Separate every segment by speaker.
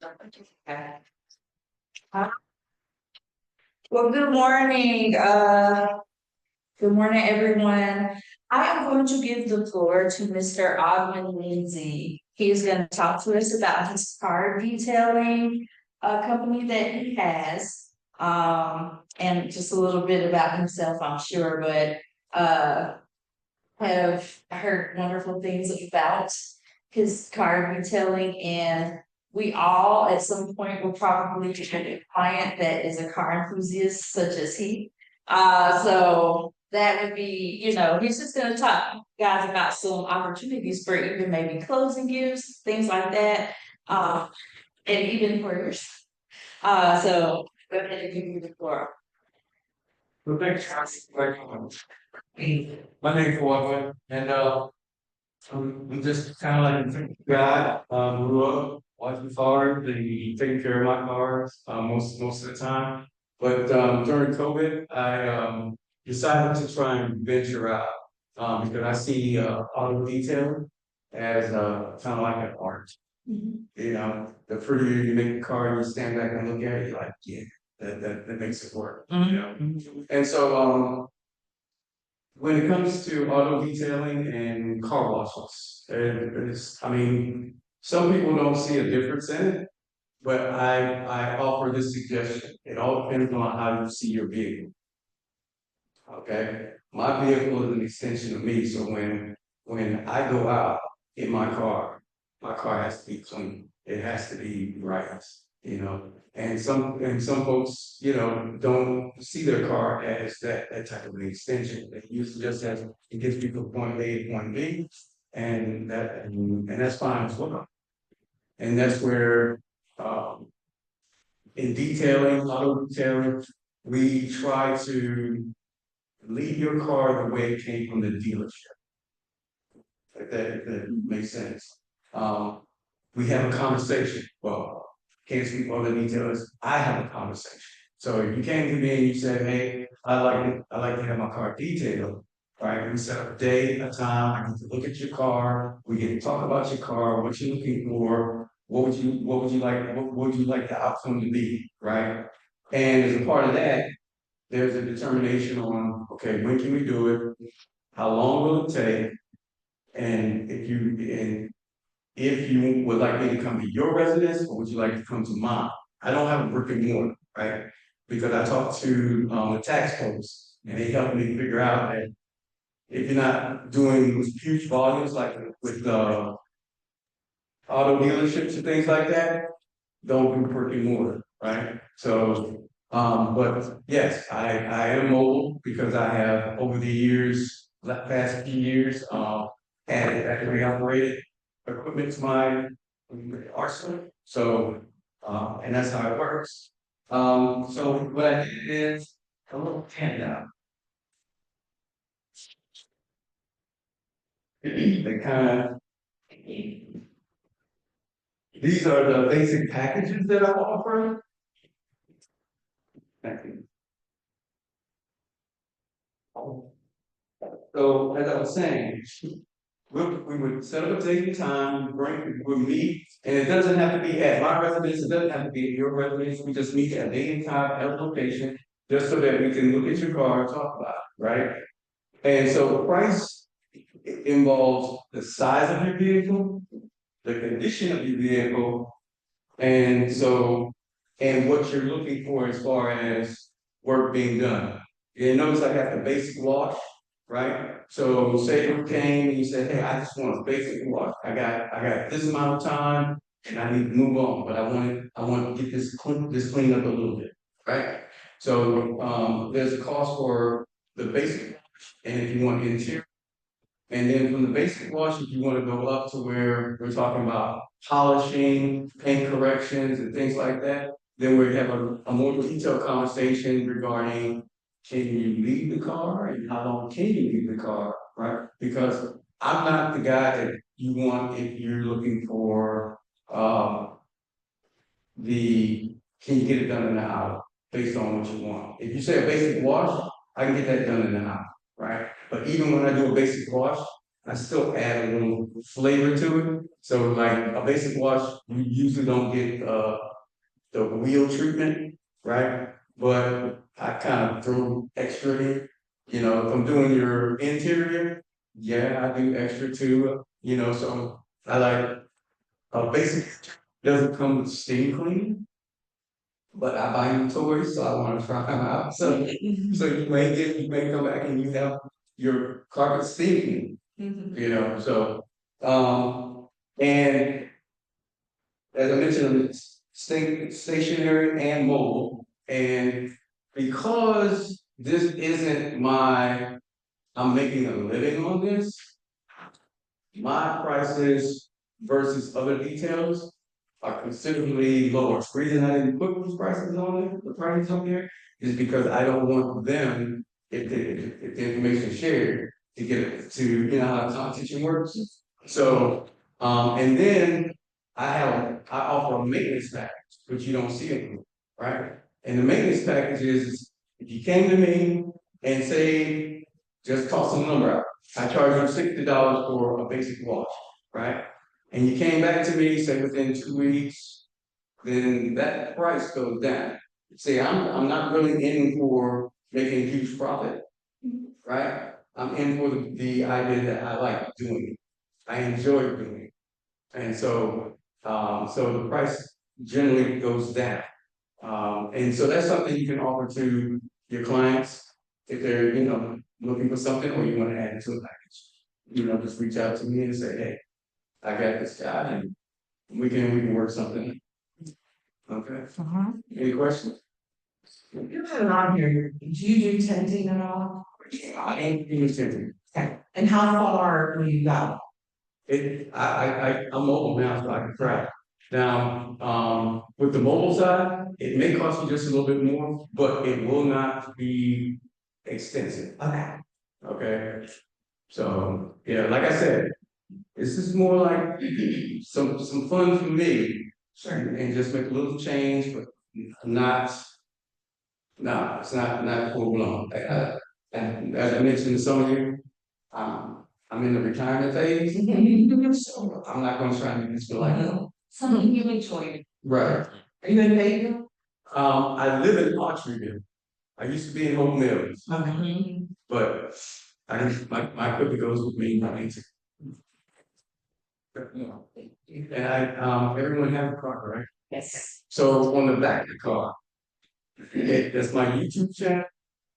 Speaker 1: Okay. Well, good morning. Good morning, everyone. I am going to give the floor to Mr. Ogden Lindsay. He is going to talk to us about his car detailing company that he has. And just a little bit about himself, I'm sure, but have heard wonderful things about his car detailing, and we all at some point will probably get a client that is a car enthusiast such as he. So that would be, he's just gonna talk guys about some opportunities for even maybe closing gifts, things like that. And even for yours. So go ahead and give me the floor.
Speaker 2: Well, thanks, my name's Walker, and I'm just kind of like a guy. Grew up watching cars and taking care of my cars most of the time. But during COVID, I decided to try and venture out because I see auto detailing as kind of like an art. You know, the prettier you make the car, you stand back and look at it, you're like, yeah, that makes it work. You know, and so when it comes to auto detailing and car washes, I mean, some people don't see a difference in it, but I offer this suggestion. It all depends on how you see your vehicle. Okay, my vehicle is an extension of me, so when I go out in my car has to be clean. It has to be right, you know. And some folks, don't see their car as that type of an extension. They use it just as it gets people from point A to point B, and that's fine as well. And that's where um, in detailing, auto detailing, we try to leave your car the way it came from the dealership. If that makes sense. Um, we have a conversation. Well, can't speak for the details. I have a conversation. So if you came to me and you said, "Hey, I like to have my car detailed." Right? We set up a day, a time. I get to look at your car. We get to talk about your car, what you're looking for. What would you like the outcome to be? Right? And as a part of that, there's a determination on, okay, when can we do it? How long will it take? And if you would like me to come to your residence, or would you like to come to mine? I don't have a brick and mortar, right? Because I talked to the tax folks, and they helped me figure out that if you're not doing huge volumes like with auto dealerships and things like that, don't do brick and mortar, right? So, but yes, I am mobile because I have over the years, the past few years, had factory operated equipment to my arsenal. So, and that's how it works. So what I did is a little handout. They kind of, these are the basic packages that I offer. Thank you. So as I was saying, we would set up a date and time, we meet, and it doesn't have to be at my residence, it doesn't have to be at your residence, we just meet at a date and time at a location, just so that we can look at your car and talk about it, right? And so the price involves the size of your vehicle, the condition of your vehicle, and what you're looking for as far as work being done. You notice I got the basic wash, right? So say you came and you said, "Hey, I just want a basic wash. I got this amount of time and I need to move on, but I want to get this cleaned up a little bit, right?" So there's a cost for the basic wash, and if you want interior, and then from the basic wash, if you want to go up to where we're talking about polishing, paint corrections, and things like that, then we have a more detailed conversation regarding, can you leave the car and how long can you leave the car, right? Because I'm not the guy that you want if you're looking for the can you get it done in an hour based on what you want. If you say a basic wash, I can get that done in an hour, right? But even when I do a basic wash, I still add a little flavor to it. So like a basic wash, you usually don't get the wheel treatment, right? But I kind of throw extra in. You know, if I'm doing your interior, yeah, I do extra too. You know, so I like a basic doesn't come with steam clean, but I buy new toys, so I want to try them out. So you may come back and you have your carpet steam clean, you know, so and as I mentioned, it's stationary and mobile. And because this isn't I'm making a living on this, my prices versus other details are considerably lower. The reason I didn't put those prices on there, the prices on there, is because I don't want them, if the information is shared, to get it to, you know, how competition works. So, and then I offer a maintenance package, which you don't see anymore, right? And the maintenance package is if you came to me and say, just toss some number out. I charge you $60 for a basic wash, right? And you came back to me, say within 2 weeks, then that price goes down. See, I'm not really in for making a huge profit, right? I'm in for the idea that I like doing it. I enjoy doing it. And so the price generally goes down. And so that's something you can offer to your clients if they're, you know, looking for something or you want to add it to a package. You know, just reach out to me and say, hey, I got this guy and we can work something. Okay. Any questions?
Speaker 3: You have it on here, do you do tenting at all?
Speaker 2: I ain't even thinking.
Speaker 3: Okay, and how far will you go?
Speaker 2: I'm mobile now, so I can try. Now, with the mobile side, it may cost you just a little bit more, but it will not be extensive.
Speaker 3: Okay.
Speaker 2: Okay. So, yeah, like I said, this is more like some fun for me.
Speaker 3: Sure.
Speaker 2: And just make a little change, but not, no, it's not full blown. And as I mentioned to some of you, I'm in the retirement phase, so I'm not gonna try to make this feel like that.
Speaker 3: Something you enjoy.
Speaker 2: Right.
Speaker 3: Are you in Fayetteville?
Speaker 2: I live in Archeryville. I used to be in Hope Mills,
Speaker 3: Okay.
Speaker 2: but my equipment goes with me. I need to. And everyone has a car, right?
Speaker 3: Yes.
Speaker 2: So on the back of the car, that's my YouTube channel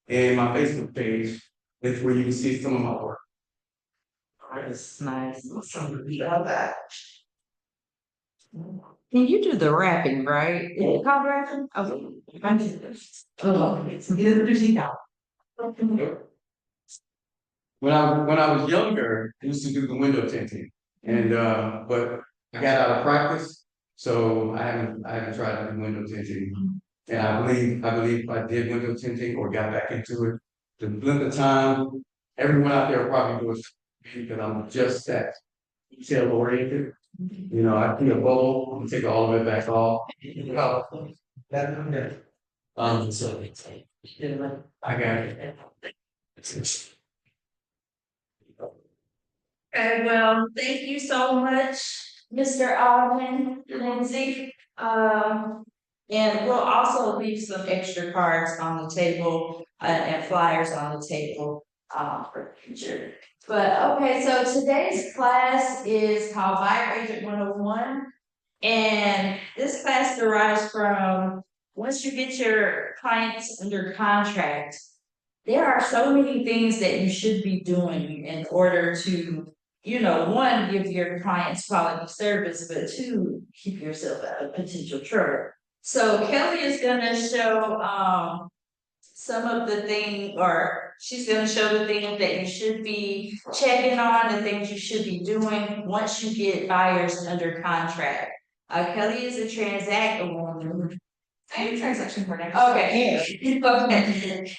Speaker 2: and my Facebook page. That's where you can see some of my work.
Speaker 3: That's nice. Love that.
Speaker 4: Can you do the rapping, right? Is it called rapping?
Speaker 3: Oh, I did this. Oh, it's interesting now.
Speaker 2: When I was younger, I used to do the window tinting, and but I got out of practice, so I haven't tried to do window tinting. And I believe if I did window tinting or got back into it, the length of time, everyone out there probably was because I'm just that detail oriented. You know, I put a bowl, I'm gonna take all of it back off. So I got it.
Speaker 1: Okay, well, thank you so much, Mr. Alvin, Lindsay. And we'll also leave some extra cards on the table, and flyers on the table, for the future. But, okay, so today's class is called Buyer Agent 101. And this class derives from, once you get your clients under contract, there are so many things that you should be doing in order to, you know, one, give your clients quality service, but two, keep yourself out of potential trouble. So Kelly is gonna show some of the things, or she's gonna show the things that you should be checking on, the things you should be doing once you get buyers under contract. Kelly is a transaction woman.
Speaker 3: I'm a transaction coordinator.
Speaker 1: Okay. Okay.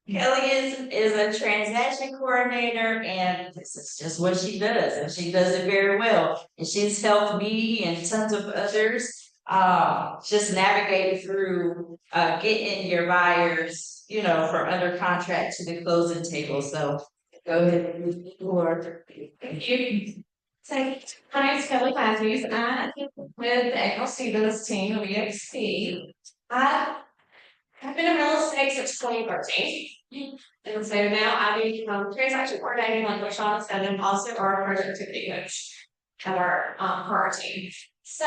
Speaker 1: Kelly is a transaction coordinator, and this is just what she does, and she does it very well. And she's helped me and tons of others just navigate through getting your buyers, you know, from under contract to the closing table. So go ahead and move forward.
Speaker 5: Thank you. So, my name is Kelly Mathews. I'm with the April Stevens team of EXP. I've been in real estate since 2013. And so now I do transaction coordinating, like what Sean said, and also our productivity coach of our for our team. So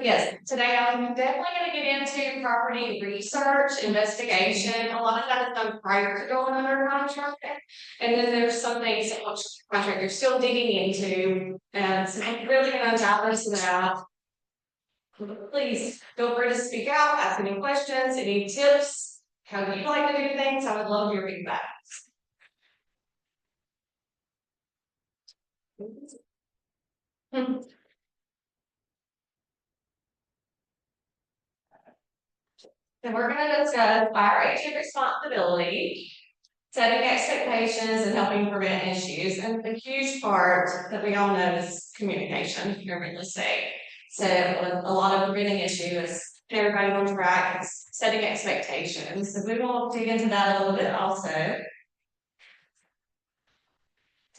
Speaker 5: yes, today I'm definitely going to get into property research, investigation. A lot of that is done prior to going under contract. And then there's some things that once contract you're still digging into. And so I'm really going to dive into that. Please feel free to speak out, ask any questions, any tips, how you like to do things. I would love your feedback. And we're going to discuss fire agent responsibility, setting expectations, and helping prevent issues. And the huge part that we all know is communication here in real estate. So a lot of preventing issues, everybody on track, setting expectations. So we will dig into that a little bit also.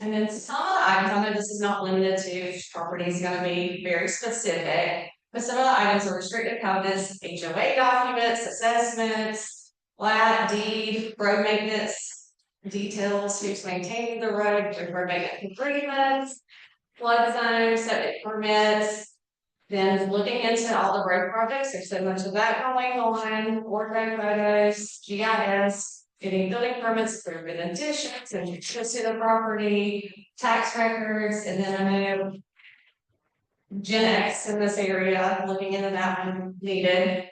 Speaker 5: And then some of the items, I know this is not limited to property, is going to be very specific, but some of the items are restricted covenants, HOA documents, assessments, plat, deed, road maintenance, details, who's maintaining the road, road maintenance agreements, flood zones, septic permits. Then looking into all the road projects, there's so much of that going on, ortho photos, GIS, getting building permits for additions and access to the property, tax records, and then I know Gen X in this area, looking into that one needed.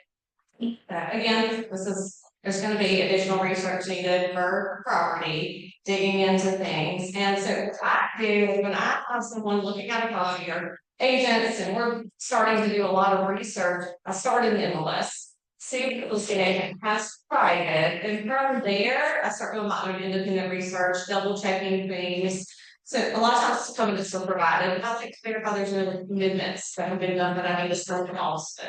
Speaker 5: Again, there's going to be additional research needed for property, digging into things. And so what I do is when I have someone looking at a property or agents and we're starting to do a lot of research, I start in the MLS, see what the real estate agent has provided, and from there, I start doing my own independent research, double checking things. So a lot of times it's covenants are provided, but I like to verify there's no amendments that have been done that I need to start also.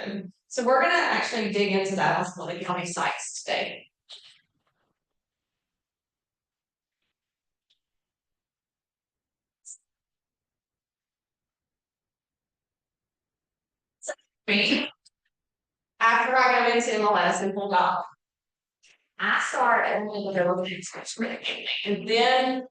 Speaker 5: So we're gonna actually dig into that on some of the county sites today. So, after I go into MLS and pull up, I start at the development section, and then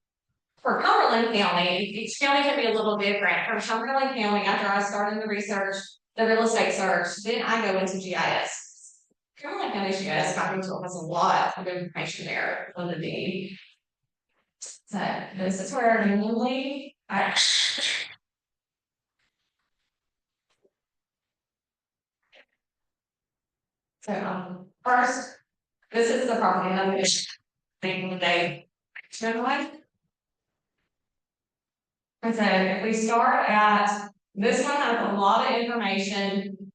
Speaker 5: for Cumberland County, each county can be a little different. For Cumberland County, after I started the research, the real estate search, then I go into GIS. Cumberland County's GIS copy tool has a lot of information there on the deed. So this is where normally I first, this is the property I'm going to think today. And so if we start at, this one has a lot of information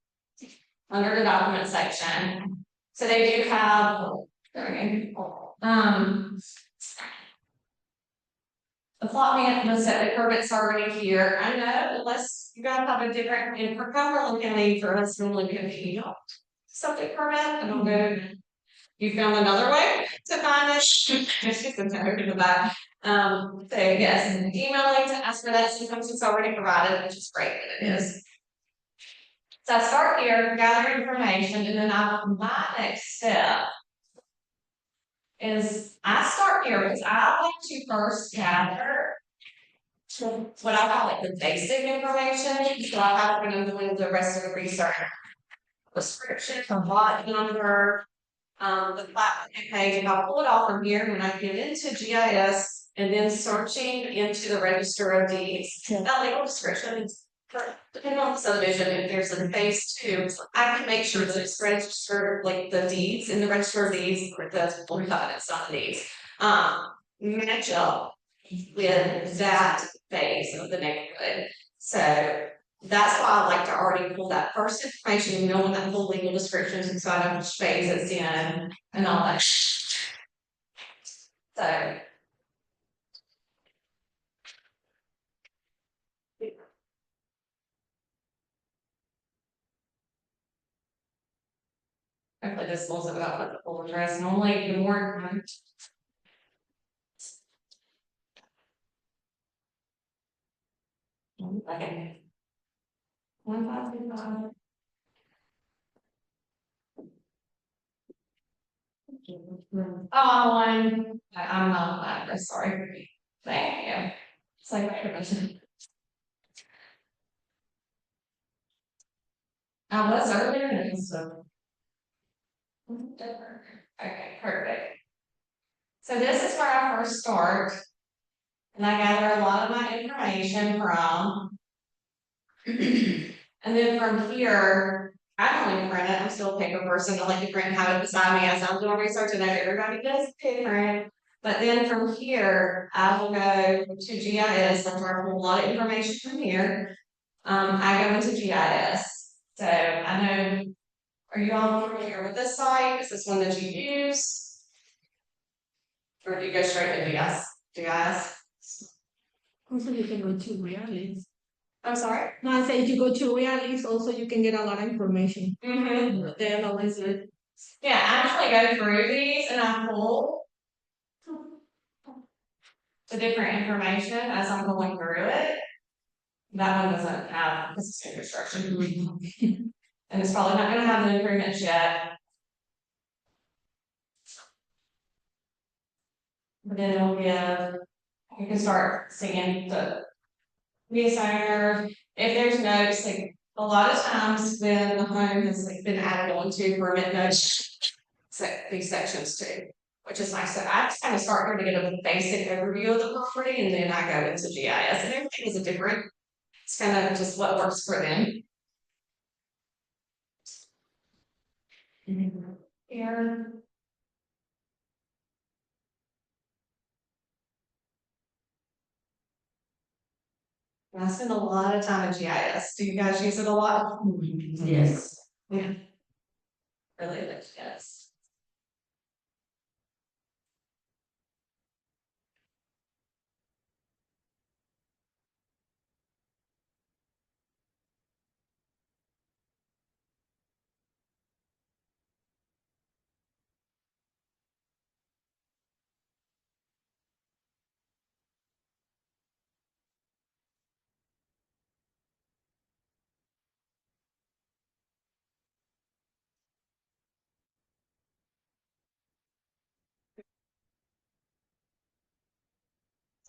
Speaker 5: under the document section. So they do have, the plot plan, the septic permits already here. I know unless you guys have a different, in for Cumberland County, for us normally be a septic permit. I don't know. You found another way to find it. It's just a note in the back. So yes, emailing to ask for that, sometimes it's already provided, which is great that it is. So I start here, gather information, and then my next step is I start here because I like to first gather what I call like the basic information. So I have when I'm doing the rest of the research. Description, the lot number, the plat page, and I'll pull it all from here when I get into GIS and then searching into the register of deeds. That legal description, depending on the subdivision, if there's a phase 2, I can make sure that it's registered, like the deeds in the register of deeds, or the full covenants on the deeds, match up with that phase of the neighborhood. So that's why I like to already pull that first information, knowing that full legal description, so I know which phase it's in and all that. So hopefully this pulls it up with the full address. Normally the more Okay. 1525. Oh, I'm not on address, sorry. Thank you. It's like my permission. I was earlier and so. Okay, perfect. So this is where I first start. And I gather a lot of my information from. And then from here, I don't even print it, I'm still a paper person, I like to print and have it beside me as I'm doing research, and I know everybody does different. But then from here, I will go to GIS, after I pull a lot of information from here. I go into GIS, so I know, are you all familiar with this site? Is this one that you use? Or do you go straight to GIS?
Speaker 6: Also, you can go to Realis.
Speaker 5: I'm sorry?
Speaker 6: No, I say if you go to Realis, also you can get a lot of information.
Speaker 5: Mm-hmm.
Speaker 6: They analyze it.
Speaker 5: Yeah, I actually go through these and I pull the different information as I'm going through it. That one doesn't have, this is new construction. And it's probably not gonna have the improvements yet. But then it'll give, you can start seeing the lease owner, if there's notes, like a lot of times when the home has like been added on to permit notes. These sections too, which is nice. So I just kind of start here to get a basic overview of the property and then I go into GIS and everything is a different. It's kind of just what works for them. Here. And I spend a lot of time in GIS. Do you guys use it a lot?
Speaker 4: Yes.
Speaker 5: Yeah. Really like GIS.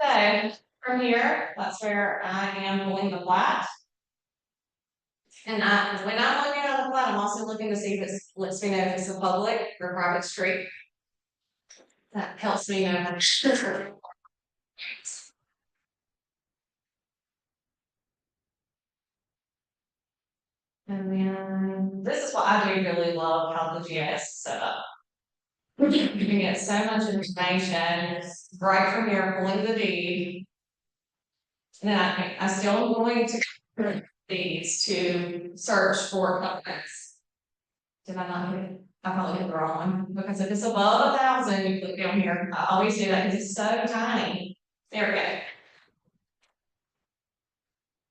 Speaker 5: So from here, that's where I am pulling the plat. And when I'm looking at the plat, I'm also looking to see if it lets me know if it's a public or private street. That helps me know. And then this is what I do really love how the GIS is set up. You can get so much information right from here, pulling the deed. And then I still am going to these to search for covenants. Did I not hit? I probably hit the wrong one, because if it's above 1,000, you click down here. I always do that because it's so tiny. There we go.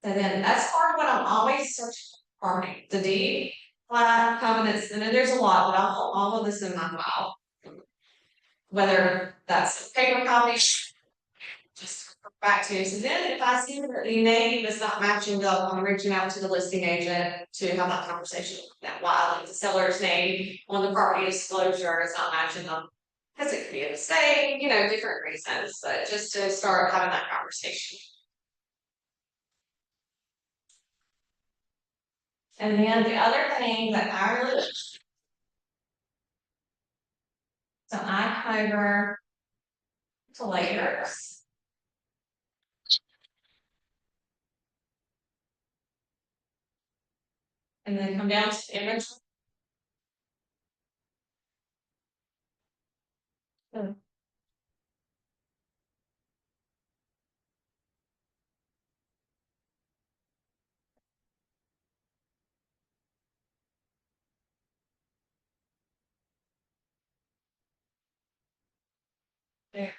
Speaker 5: So then that's part of what I'm always searching for, the deed, plat, covenants, and then there's a lot, but I'll hold all of this in my file. Whether that's paper copies, just back to, so then if I see that the name is not matching up, I'm reaching out to the listing agent to have that conversation. That why, like the seller's name on the property disclosure is not matching up. Because it could be a mistake, you know, different reasons, but just to start having that conversation. And then the other thing that I really, so I cover to layers. And then come down to image. There.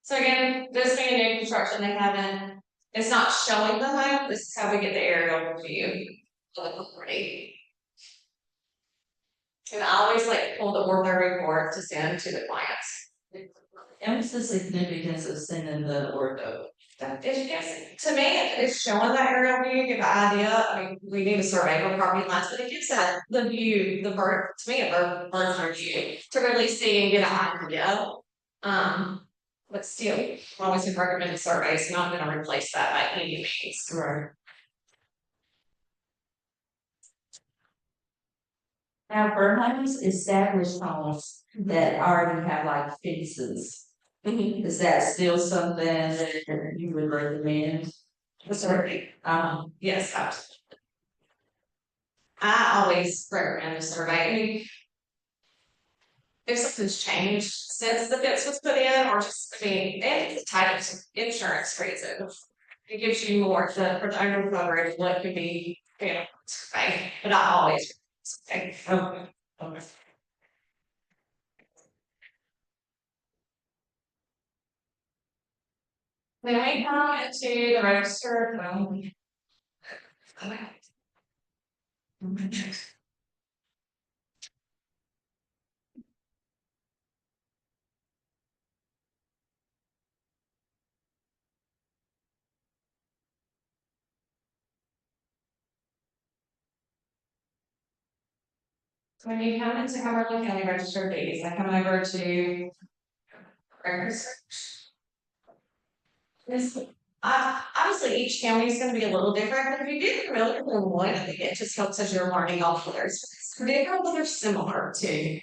Speaker 5: So again, this being a new construction, they haven't, it's not showing the home, this is how we get the aerial view of the property. And I always like pull the ortho report to send to the clients.
Speaker 1: And what's the significance of sending the ortho?
Speaker 5: To me, it's showing that aerial view, give an idea. I mean, we need a survey for property lines, but it gives that the view, the bird, to me, a bird's eye view to really see and get an idea. But still, I always would recommend a survey. It's not going to replace that by any means.
Speaker 1: Right. Now, for homes, established homes that already have like fences, is that still something that you would recommend?
Speaker 5: The survey. Yes, absolutely. I always recommend a survey. I mean, if something's changed since the fence was put in, or just, I mean, and it's tied to insurance reason. It gives you more for the owner coverage, what could be, survey, but I always say,
Speaker 1: Okay. Okay.
Speaker 5: when we come into the register, so when you come into Cumberland County Register of Deeds, I come over to records. This, obviously each county is gonna be a little different, but if you get familiar with one, I think it just helps as you're learning all the others. They're different, but they're similar too.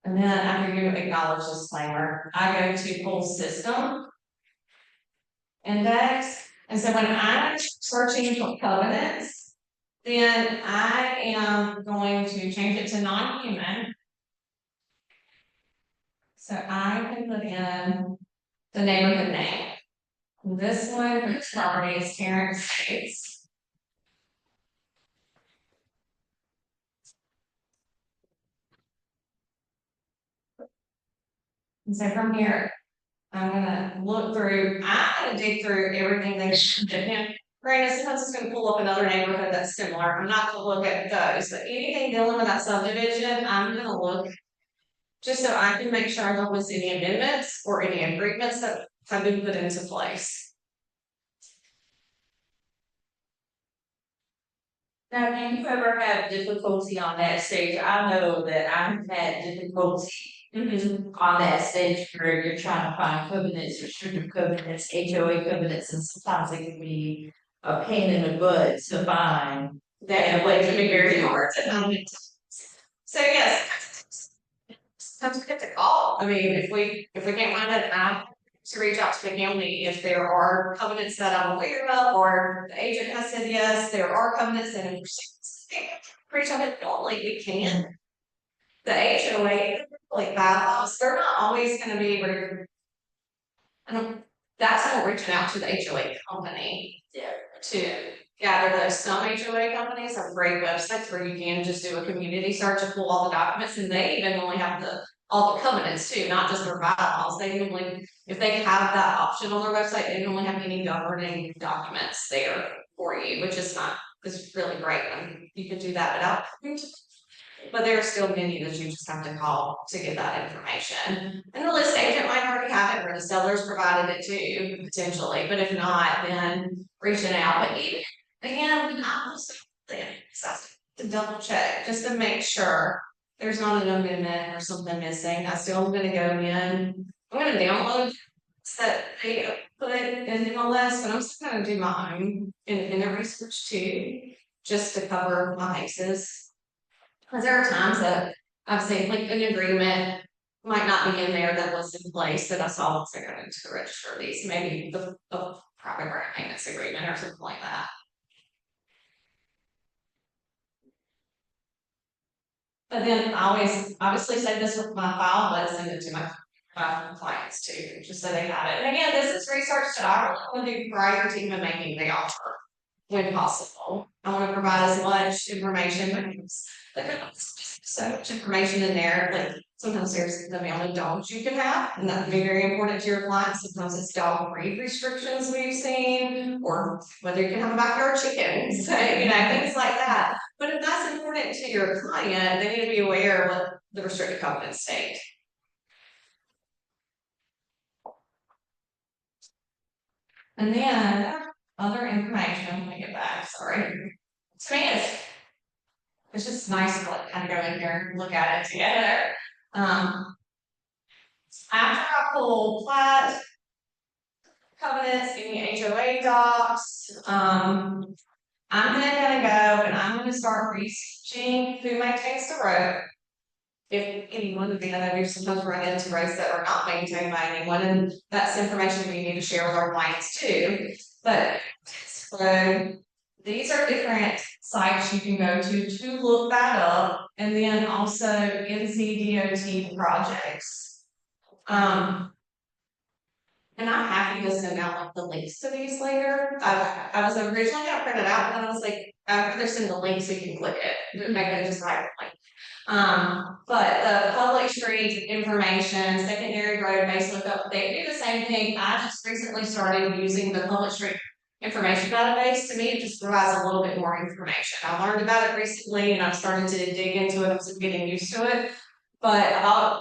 Speaker 5: And then after you acknowledge disclaimer, I go to full system index. And so when I'm searching for covenants, then I am going to change it to non-human. So I can put in the neighborhood name. This one for this property is Tarrant Estates. And so from here, I'm gonna look through, I'm gonna dig through everything they should do. Granted, sometimes it's gonna pull up another neighborhood that's similar. I'm not gonna look at those, but anything dealing with that subdivision, I'm gonna look just so I can make sure I don't miss any amendments or any agreements that have been put into place.
Speaker 1: Now, do you ever have difficulty on that stage? I know that I've had difficulty on that stage where you're trying to find covenants, restrictive covenants, HOA covenants, and sometimes it can be a pain in the butt to find.
Speaker 5: That way can be very hard to find. So yes, sometimes we get to call. I mean, if we can't find it, I to reach out to the county if there are covenants that I'm aware of, or the agent has said yes, there are covenants that are reach out to normally we can. The HOA, like bylaws, they're not always gonna be able to. That's how we're reaching out to the HOA company.
Speaker 1: Yeah.
Speaker 5: To gather those. Some HOA companies have great websites where you can just do a community search and pull all the documents, and they even only have all the covenants too, not just their bylaws. They normally, if they have that option on their website, they don't have any governing documents there for you, which is really great. You can do that without. But there are still many that you just have to call to get that information. And the list agent might already have it, or the seller's provided it too, potentially. But if not, then reaching out. But even again, we also to double check just to make sure there's not an amendment or something missing. I still am gonna go in. I'm gonna download that they put in the list, but I'm still gonna do my own independent research too, just to cover my bases. Because there are times that I've seen like an agreement might not be in there that was in place that I saw once I got into the register of these, maybe the private grant maintenance agreement or something like that. But then I always obviously save this with my file, but send it to my clients too, just so they have it. And again, this is research that I really want to do prior to even making the offer, when possible. I want to provide as much information, but there's so much information in there. Like sometimes there's the only dogs you can have, and that can be very important to your clients. Sometimes it's dog breed restrictions we've seen, or whether you can have a backyard chicken, so things like that. But if that's important to your client, they need to be aware of what the restricted covenants state. And then other information, let me get back, sorry. To me, it's just nice to like kind of go in here and look at it together. After I pull plat, covenants, any HOA docs, I'm then gonna go and I'm gonna start researching who maintains the road. If anyone, I know we sometimes run into roads that are not maintained by anyone, and that's information we need to share with our clients too. But so these are different sites you can go to look that up, and then also NCDOT projects. And I'm happy to send out like the links to these later. I was originally gonna print it out, and then I was like, I'd rather send the link so you can click it, make it just like. But the public streets information, secondary road base lookup, they do the same thing. I just recently started using the public street information database. To me, it just provides a little bit more information. I learned about it recently and I've started to dig into it. I'm still getting used to it. But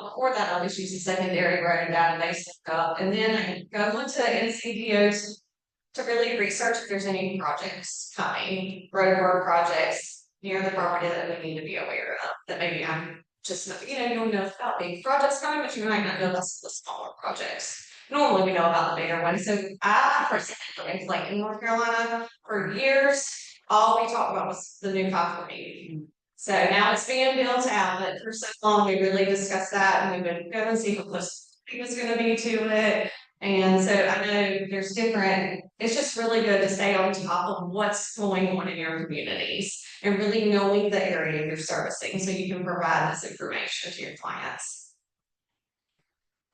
Speaker 5: before that, I'll just use the secondary road database lookup, and then go into NCDOT to really research if there's any projects coming, road work projects near the property that we need to be aware of, that maybe I'm just, you'll know about big projects coming, but you might not know about the smaller projects. Normally we know about the bigger ones. So I personally, like in North Carolina, for years, all we talked about was the new 540. So now it's being built out, but for so long we really discussed that, and we would go and see what was gonna be to it. And so I know there's different, it's just really good to stay on top of what's going on in your communities and really knowing the area you're servicing so you can provide this information to your clients.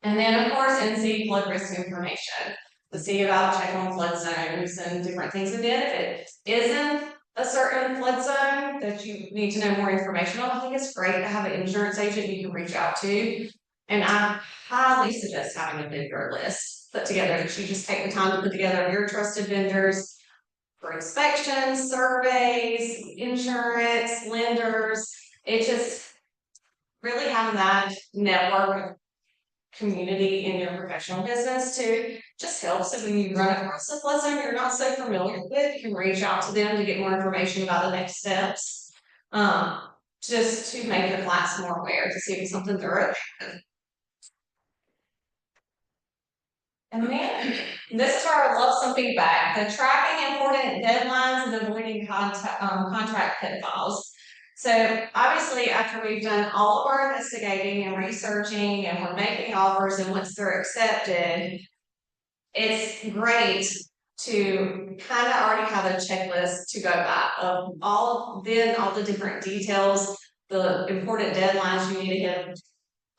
Speaker 5: And then of course, NC flood risk information to see about check on flood zones and different things. And then if it isn't a certain flood zone that you need to know more information on, I think it's great to have an insurance agent you can reach out to. And I highly suggest having a vendor list put together, that you just take the time to put together your trusted vendors for inspections, surveys, insurance, lenders. It just really having that network of community in your professional business too just helps. So when you run across a flood zone you're not so familiar with, you can reach out to them to get more information about the next steps. Just to make your clients more aware to see if it's something they're okay with. And then, this is where I love some feedback. The tracking important deadlines and avoiding contract pitfalls. So obviously, after we've done all of our investigating and researching, and we're making offers, and once they're accepted, it's great to kind of already have a checklist to go by of all the different details, the important deadlines you need to hit,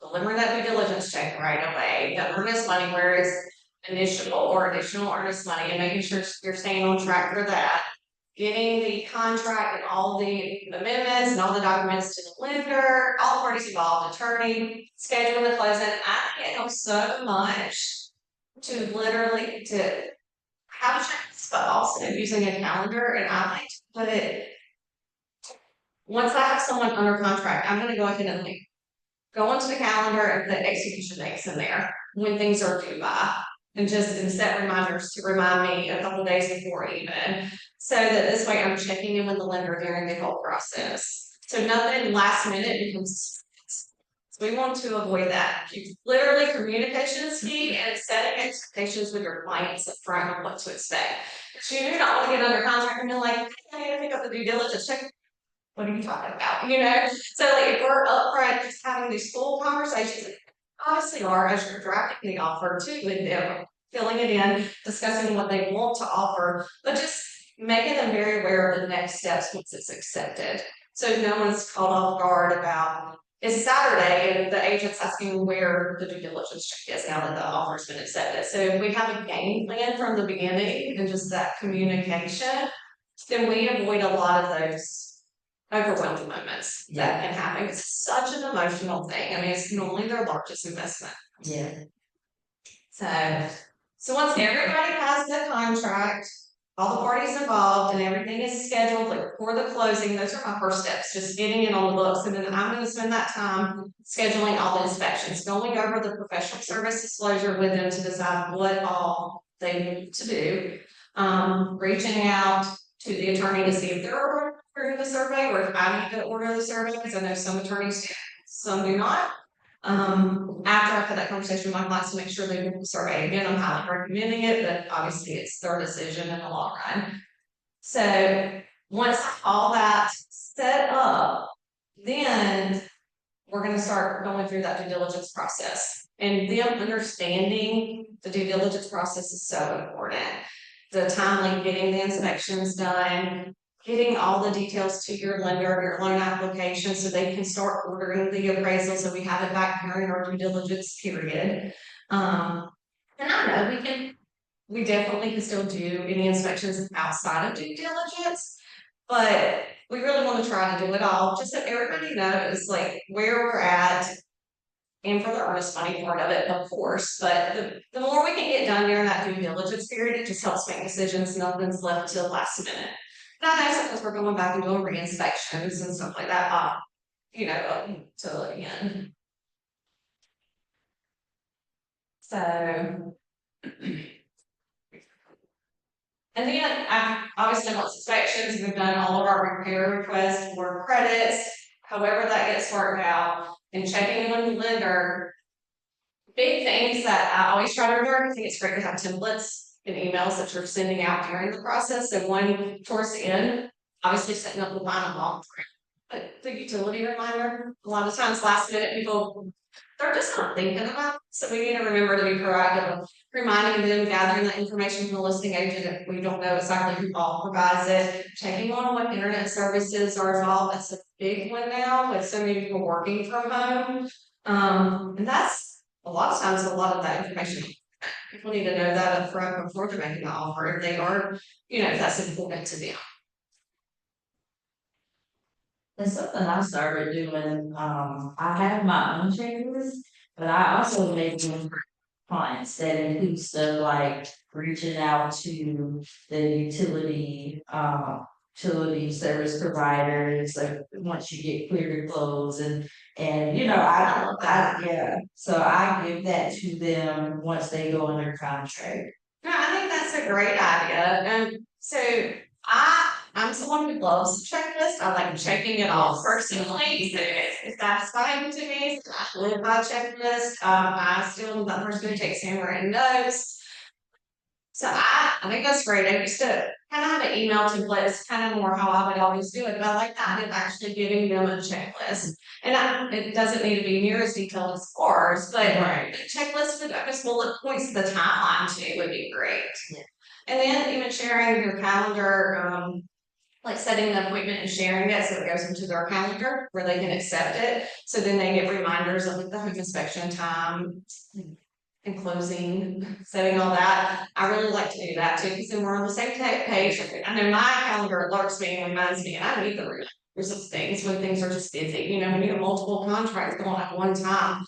Speaker 5: delivering that due diligence check right away, the earnest money where it's initial or additional earnest money, and making sure you're staying on track for that. Getting the contract and all the amendments and all the documents to the lender, all the parties involved, attorney, scheduling the closing. I think it helps so much to literally to have a checklist, but also using a calendar. And I like to put it, once I have someone under contract, I'm gonna go ahead and like go into the calendar and put execution dates in there when things are due by. And set reminders to remind me a couple days before even, so that this way I'm checking in with the lender during the whole process. So nothing last minute becomes. So we want to avoid that. Literally, communication is key, and setting expectations with your clients up front on what to expect. Because you do not want to get under contract and be like, I need to pick up the due diligence check. What are you talking about? So like if we're upfront, just having these full conversations. Obviously are as you're drafting the offer too with them, filling it in, discussing what they want to offer, but just making them very aware of the next steps once it's accepted. So no one's caught off guard about it's Saturday and the agent's asking where the due diligence check is now that the offer's been accepted. So if we have a game plan from the beginning and just that communication, then we avoid a lot of those overwhelming moments that can happen. It's such an emotional thing. I mean, it's normally their largest investment.
Speaker 4: Yeah.
Speaker 5: So once everybody has the contract, all the parties involved and everything is scheduled, like for the closing, those are my first steps, just getting it on the books. And then I'm gonna spend that time scheduling all the inspections, going over the professional service disclosure with them to decide what all they need to do. Reaching out to the attorney to see if they're ordering the survey or if I need to order the survey, because I know some attorneys, do, some do not. After I've had that conversation with my clients to make sure they do the survey, again, I'm highly recommending it, but obviously it's their decision in the long run. So once all that's set up, then we're gonna start going through that due diligence process. And them understanding the due diligence process is so important. The timely getting the inspections done, getting all the details to your lender, your loan application, so they can start ordering the appraisal, so we have it back during our due diligence period. And I know we definitely can still do any inspections outside of due diligence, but we really want to try to do it all, just so everybody knows like where we're at. And for the earnest money part of it, of course, but the more we can get done during that due diligence period, it just helps make decisions, nothing's left to the last minute. And I know sometimes we're going back and doing re-inspections and stuff like that, you know, up to the end. So. And then obviously once inspections, we've done all of our repair requests for credits, however that gets worked out, and checking in with the lender. Big things that I always try to remember, I think it's great to have templates and emails that you're sending out during the process. So one towards the end, obviously setting up the final walkthrough. But the utility reminder, a lot of times last minute people, they're just not thinking about it. So we need to remember to be proactive, reminding them, gathering the information from the listing agent if we don't know exactly who all provides it, checking on what internet services are involved. That's a big one now with so many people working from home. And that's a lot of times a lot of that information. People need to know that up front before they're making the offer if they are, you know, if that's important to them.
Speaker 1: It's something I started doing, I have my own checklist, but I also make them for clients that include stuff like reaching out to the utility service providers, like once you get clear to close and you know, yeah, so I give that to them once they go under contract.
Speaker 5: No, I think that's a great idea. So I'm someone who loves the checklist. I like checking it off personally. So it's satisfying to me. So I live by checklist. I still am that person who takes handwritten notes. So I think that's great. I used to kind of have an email template. It's kind of more how I would always do it, but I like that of actually giving them a checklist. And it doesn't need to be near as detailed as ours, but
Speaker 1: Right.
Speaker 5: a checklist with just bullet points of the timeline too would be great.
Speaker 1: Yeah.
Speaker 5: And then even sharing your calendar, like setting an appointment and sharing it so it goes into their calendar where they can accept it. So then they get reminders of like the home inspection time and closing, setting all that. I really like to do that too, because then we're on the same page. I know my calendar alerts me and reminds me, and I need the reminders of things when things are just busy. You know, when you have multiple contracts going at one time,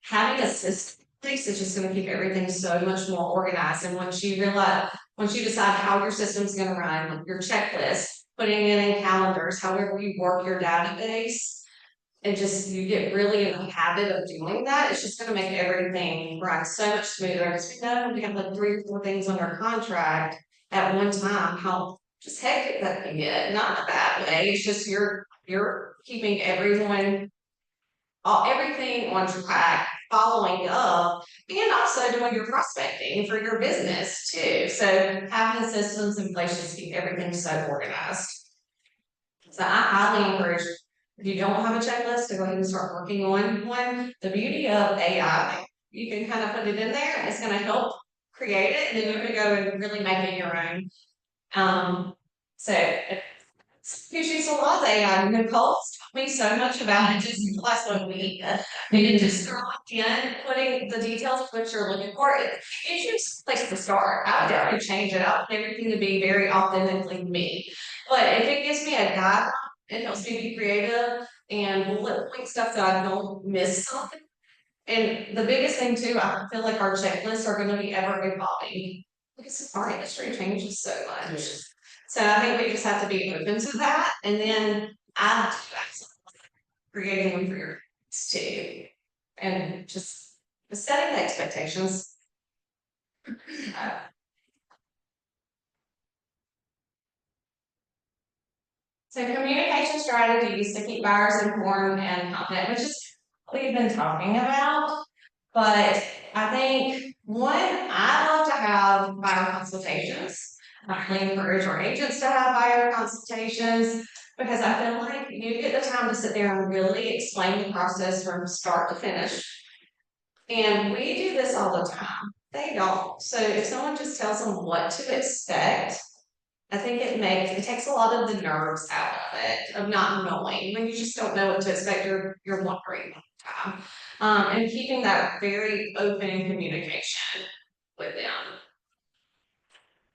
Speaker 5: having a system is just going to keep everything so much more organized. And once you decide how your system's going to run, like your checklist, putting it in calendars, however you work your database, and just you get really in the habit of doing that, it's just gonna make everything run so much smoother. Because we know we have like 3 or 4 things under contract at one time, how just hectic that can get, not in a bad way. It's just you're keeping everything on track, following up, and also doing your prospecting for your business too. So having the systems in place just keep everything so organized. So I highly encourage, if you don't have a checklist, to go ahead and start working on one. The beauty of AI, you can kind of put it in there and it's going to help create it, and then you can go and really make it your own. So usually a lot of AI. Nicole's taught me so much about it just in the last 1 week. And just throw in, putting the details of what you're looking for. It's just a place to start. I would definitely change it up, everything to be very authentically me. But if it gives me a guideline, it helps me be creative and bullet point stuff that I don't miss something. And the biggest thing too, I feel like our checklists are going to be ever evolving. because our industry changes so much. So I think we just have to be open to that, and then add to that, creating them for your kids too, and just setting the expectations. So communication strategies to keep buyers informed and confident, which is what we've been talking about. But I think one, I love to have buyer consultations. I really encourage our agents to have buyer consultations because I feel like you get the time to sit there and really explain the process from start to finish. And we do this all the time. They don't. So if someone just tells them what to expect, I think it takes a lot of the nerves out of it, of not knowing, when you just don't know what to expect, you're wondering all the time. And keeping that very open communication with them.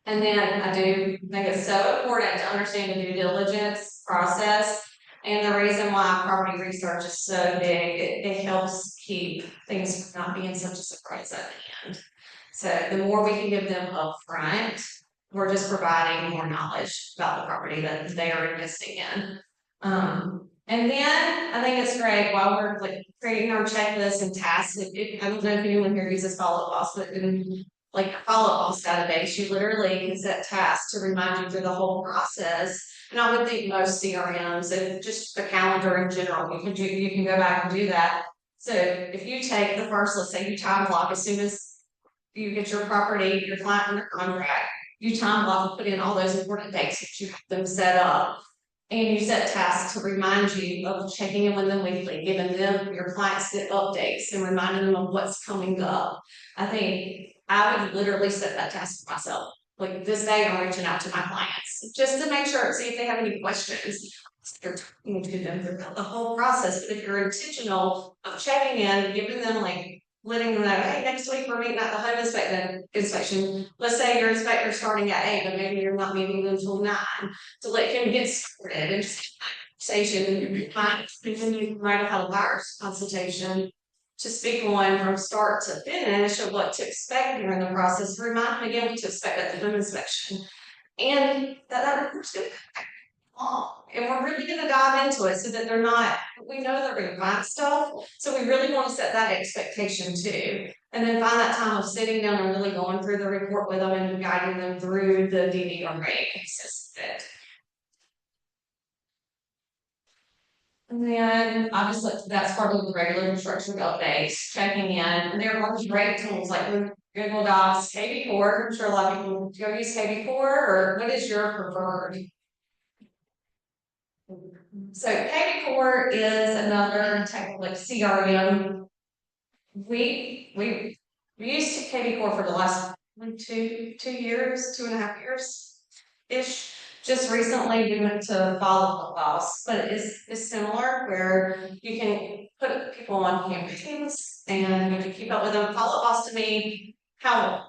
Speaker 5: And then I do think it's so important to understand the due diligence process. And the reason why property research is so big, it helps keep things from not being such a surprise at the end. So the more we can give them upfront, we're just providing more knowledge about the property that they are investing in. And then I think it's great while we're like creating our checklist and tasks. I don't know if anyone here uses Follow Up Boss, but in like a Follow Up Boss database, you literally can set tasks to remind you through the whole process. And I would think most CRMs and just the calendar in general, you can go back and do that. So if you take the first, let's say you time block as soon as you get your property, your client under contract, you time block and put in all those important dates that you have them set up. And you set tasks to remind you of checking in with them weekly, giving them your clients the updates and reminding them of what's coming up. I think I would literally set that task for myself. Like this day, I'm reaching out to my clients just to make sure, see if they have any questions. You're talking to them throughout the whole process. But if you're intentional of checking in, giving them like letting them know, hey, next week we're meeting at the home inspection. Let's say your inspector's starting at 8, but maybe you're not meeting until 9. To let him get started and just conversation. You might have had a buyer's consultation to speak on from start to finish of what to expect during the process. Remind them again what to expect at the home inspection. And that report's gonna come back long. And we're really gonna dive into it so that they're not, we know they're gonna find stuff. So we really want to set that expectation too. And then find that time of sitting down and really going through the report with them and guiding them through the DDR cases. And then obviously that's part of the regular construction updates, checking in. And there are great tools like Google Docs, KB4. I'm sure a lot of people go use KB4, or what is your preferred? So KB4 is another type of like CRM. We used KB4 for the last 2.5 years ish. Just recently we went to Follow Up Boss, but it's similar where you can put people on campaigns and you can keep up with them. Follow Up Boss to me, how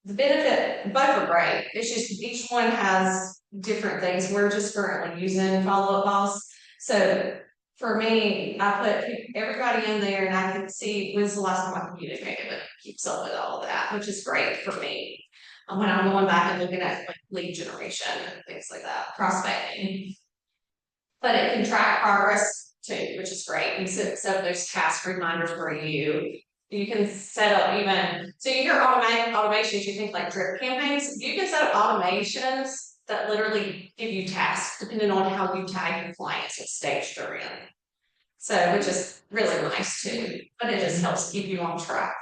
Speaker 5: the benefit, both are great. It's just each one has different things. We're just currently using Follow Up Boss. So for me, I put everybody in there and I can see when's the last time I communicated with it. Keeps up with all of that, which is great for me. When I'm going back and looking at like lead generation and things like that, prospecting. But it can track progress too, which is great. You set up those task reminders for you. You can set up even, so you hear automations, you think like drip campaigns, you can set up automations that literally give you tasks depending on how you tag your clients, what stage they're in. So, which is really nice too, but it just helps keep you on track.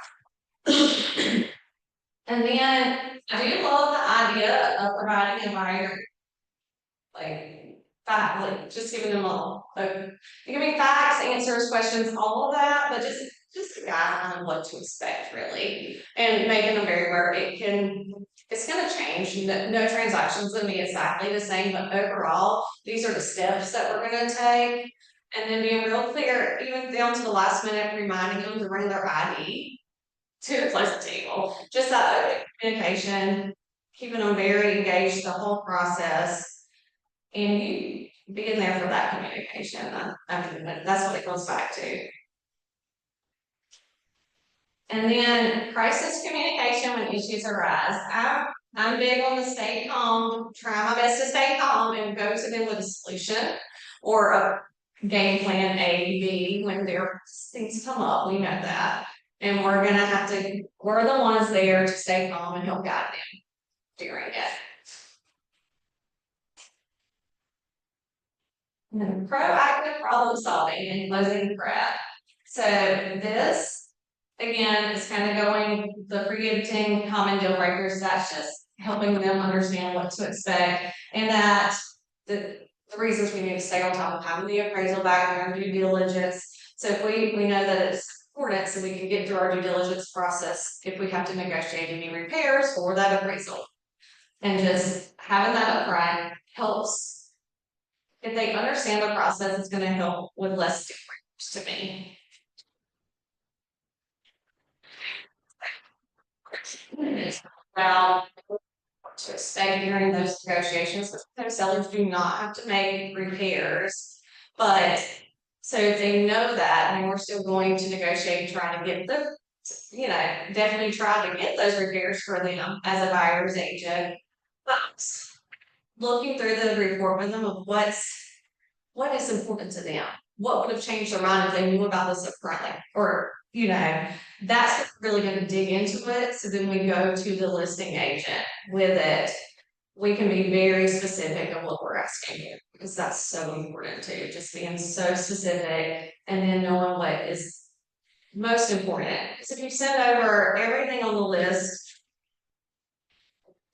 Speaker 5: And then I do love the idea of providing a buyer like just giving them giving facts, answers, questions, all of that, but just a guide on what to expect really, and making them very aware it's going to change. No transaction's going to be exactly the same, but overall, these are the steps that we're going to take, and then being real clear, even down to the last minute, reminding them to bring their ID to the closing table. Just that open communication, keeping them very engaged the whole process, and you being there for that communication. I mean, that's what it goes back to. And then crisis communication when issues arise. I I'm big on the stay calm, try my best to stay calm and go to them with a solution or a game plan A, B, when there things come up, we know that. And we're the ones there to stay calm and help guide them during it. And then proactive problem solving and closing the gap. So this, again, is kind of going the preempting common deal breakers. That's just helping them understand what to expect and that the reasons we need to stay on top of having the appraisal back and our due diligence. So if we know that it's important, so we can get through our due diligence process if we have to negotiate any repairs for that appraisal. And just having that upfront helps. If they understand the process, it's gonna help with less difference to me. About what to expect during those negotiations, because sometimes sellers do not have to make repairs. But, so if they know that, and we're still going to negotiate, trying to get them, definitely try to get those repairs for them as a buyer's agent. But looking through the report with them of what is important to them, what would have changed their mind if they knew about this upfront, or that's really going to dig into it. So then we go to the listing agent with it. We can be very specific of what we're asking you, because that's so important too, just being so specific and then knowing what is most important. Because if you send over everything on the list,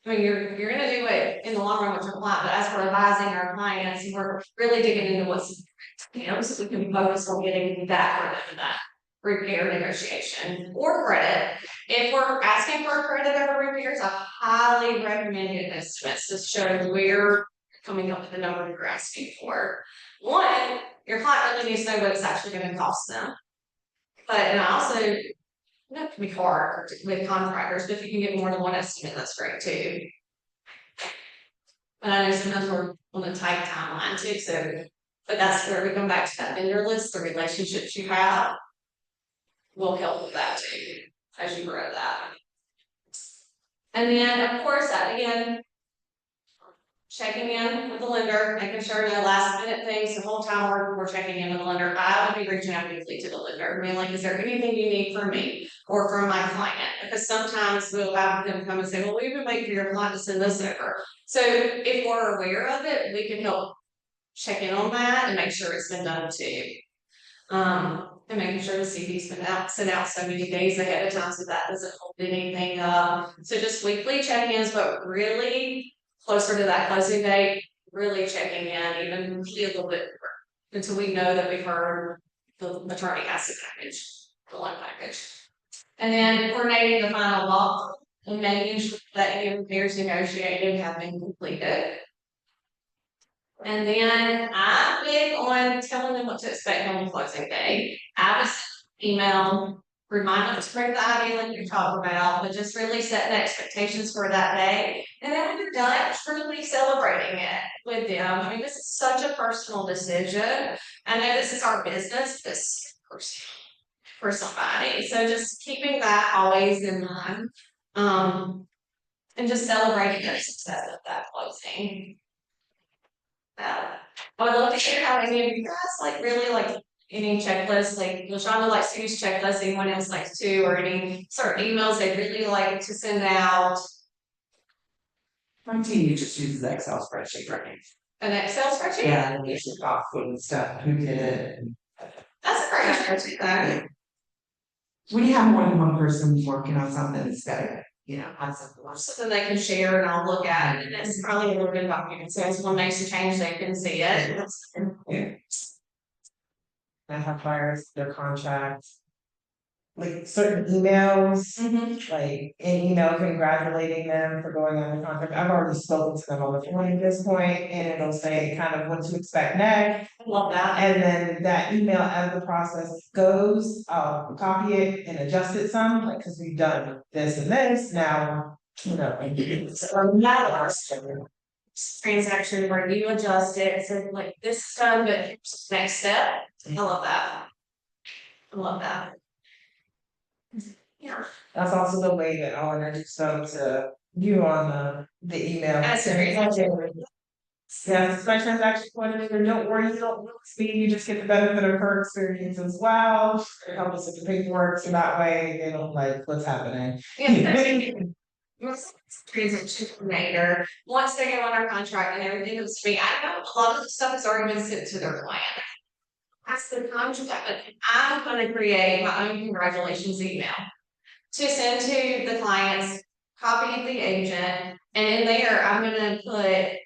Speaker 5: I mean, you're gonna do it in the long run with your client, but as we're advising our clients, we're really digging into what's, so we can focus on getting that credit for that repair negotiation or credit. If we're asking for a credit over repairs, I highly recommend getting estimates to show where coming up with the number you're asking for. One, your client really needs to know what it's actually gonna cost them. And I also, that can be hard with contractors, but if you can get more than one estimate, that's great too. But I know sometimes we're on a tight timeline too, so, but that's where we come back to that vendor list, the relationships you have will help with that too, as you grow that. And then, of course, that again, checking in with the lender, making sure no last minute things, the whole time we're checking in with the lender. I would be reaching out weekly to the lender, being like, is there anything you need from me or from my client? Because sometimes we'll have them come and say, well, we've been waiting for your client to send this over. So if we're aware of it, we can help check in on that and make sure it's been done too. And making sure the CV's been sent out so many days ahead of time so that doesn't hold anything up. So just weekly check-ins, but really closer to that closing date, really checking in, even a little bit until we know that we've heard the attorney has the package, the loan package. And then coordinating the final walk and making sure that any repairs negotiated have been completed. And then I'm big on telling them what to expect on the closing day. I have an email, remind them to bring the ID like you talked about, but just really setting expectations for that day. And then when you're done, truly celebrating it with them. I mean, this is such a personal decision. I know this is our business, this for somebody. So just keeping that always in mind. And just celebrating their success of that closing. I would love to hear how any of you guys really any checklists, like LaShonda likes to use checklists, anyone else likes to, or any certain emails they really like to send out.
Speaker 3: My team just uses Excel spreadsheet, right?
Speaker 5: An Excel spreadsheet?
Speaker 3: Yeah, and there's the off and stuff, who did it.
Speaker 5: That's a great spreadsheet.
Speaker 3: When you have more than one person working on something, it's better, have something else.
Speaker 5: Something they can share and I'll look at it, and it's probably a little bit document, so if someone makes a change, they can see it.
Speaker 3: Yeah. I have buyers, their contracts. Like certain emails, like an email congratulating them for going on the contract. I've already spoken to them on the phone at this point, and it'll say kind of what to expect next.
Speaker 5: I love that.
Speaker 3: And then that email as the process goes, I'll copy it and adjust it some, like, cause we've done this and this now,
Speaker 5: Transaction where you adjust it, so like this is done, but here's the next step. I love that. I love that. Yeah.
Speaker 3: That's also the way that I'll introduce them to you on the email.
Speaker 5: That's very
Speaker 3: Yeah, it's my transaction coordinator, don't worry, you don't lose me, you just get the benefit of her experience as well. It helps us with the paperwork, so that way they don't like, what's happening.
Speaker 5: Transition coordinator, once they go on our contract and everything goes to me, I know a lot of the stuff has already been sent to their client. That's the contract, but I'm gonna create my own congratulations email to send to the clients, copy of the agent, and in there, I'm gonna put.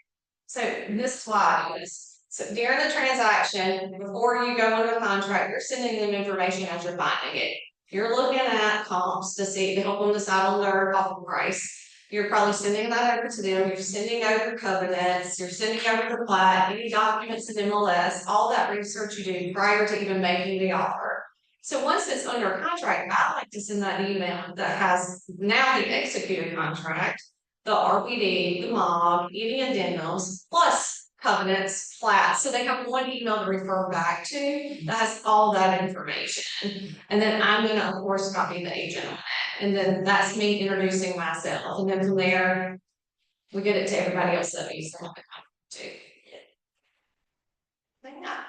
Speaker 5: So this is why I do this. So during the transaction, before you go into a contract, you're sending them information as you're binding it. You're looking at comps to see, to help them decide on their offer price. You're probably sending that over to them, you're sending over covenants, you're sending over the plat, any documents in MLS, all that research you do prior to even making the offer. So once it's under contract, I like to send that email that has now the executed contract, the RPD, the MOG, any addendums, plus covenants, plats, so they have one email to refer back to that has all that information. And then I'm gonna, of course, copy the agent on it, and then that's me introducing myself, and then from there, we get it to everybody else that needs to. Yeah.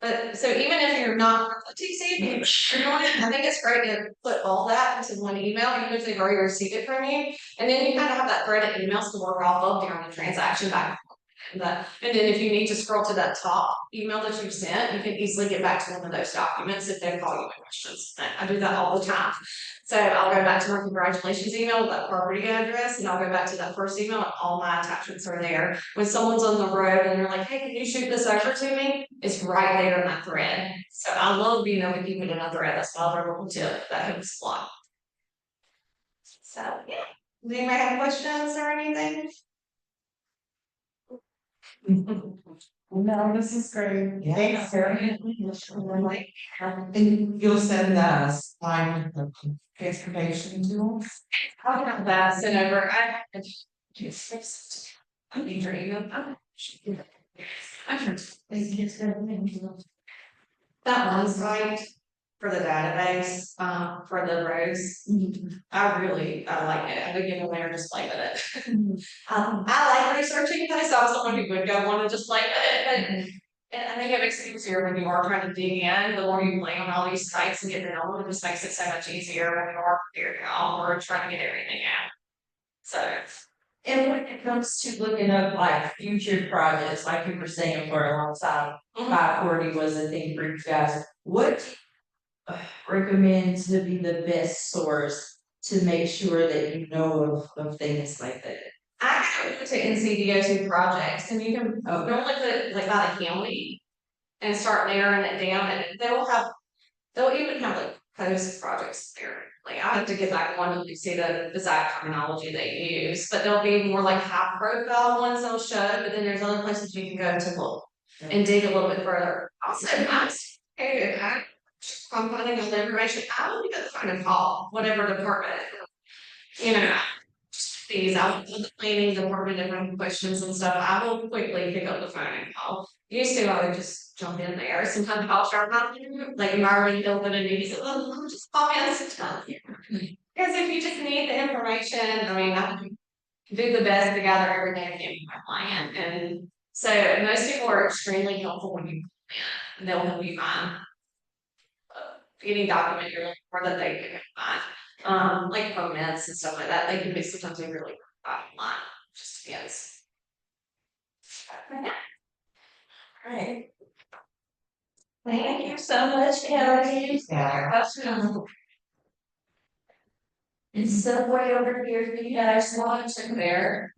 Speaker 5: But so even if you're not a TC, you're going, I think it's great to put all that into one email, even if they've already received it from you. And then you kind of have that thread of emails to work off of during the transaction back. And then if you need to scroll to that top email that you sent, you can easily get back to one of those documents if they call you with questions. I do that all the time. So I'll go back to my congratulations email with that property address, and I'll go back to that first email and all my attachments are there. When someone's on the road and they're like, hey, can you shoot this over to me? It's right there in that thread. So I love being able to keep it in a thread. That's my other little tip that helps a lot. So yeah. Does anybody have questions or anything?
Speaker 3: No, this is great.
Speaker 4: Yeah.
Speaker 3: Thanks, Sarah.
Speaker 4: And you'll send us line of transportation to us?
Speaker 5: I'll have that sent over. I just I need your email. That one site for the database, for the roads. I like it. I would get in there and just play with it. I like researching things. I was someone who would go want to just play with it, but and I think it makes it easier when you are trying to dig in. The more you play on all these sites and get to know them, it just makes it so much easier when you are figuring out or trying to get everything out. So.
Speaker 4: And when it comes to looking up like future projects, like you were saying for a long time, 540 was a thing for you guys. What do you recommend to be the best source to make sure that you know of things like that?
Speaker 5: I go to NCDOT projects, and you can normally put it like by the county and start narrowing it down, and they'll even have like post projects there. Like I have to get back one and see the exact terminology they use, but there'll be more like high profile ones they'll show, but then there's other places you can go to look and dig a little bit further. Also, I'm finding all the information. I will pick up the phone and call whatever department, these out of the planning department and run questions and stuff. I will quickly pick up the phone and call. Used to, I would just jump in there. Sometimes I'll start not like Marvin building a news. Oh, just call me on this time. Because if you just need the information, I mean, I do the best to gather everything I can for my client. And so most people are extremely helpful when you and they'll help you find any document you're looking for that they can find. Like comments and stuff like that. They can be sometimes they really bottom line. Just depends.
Speaker 1: Alright. Thank you so much, Kelly. It's some way over here for you guys watching there.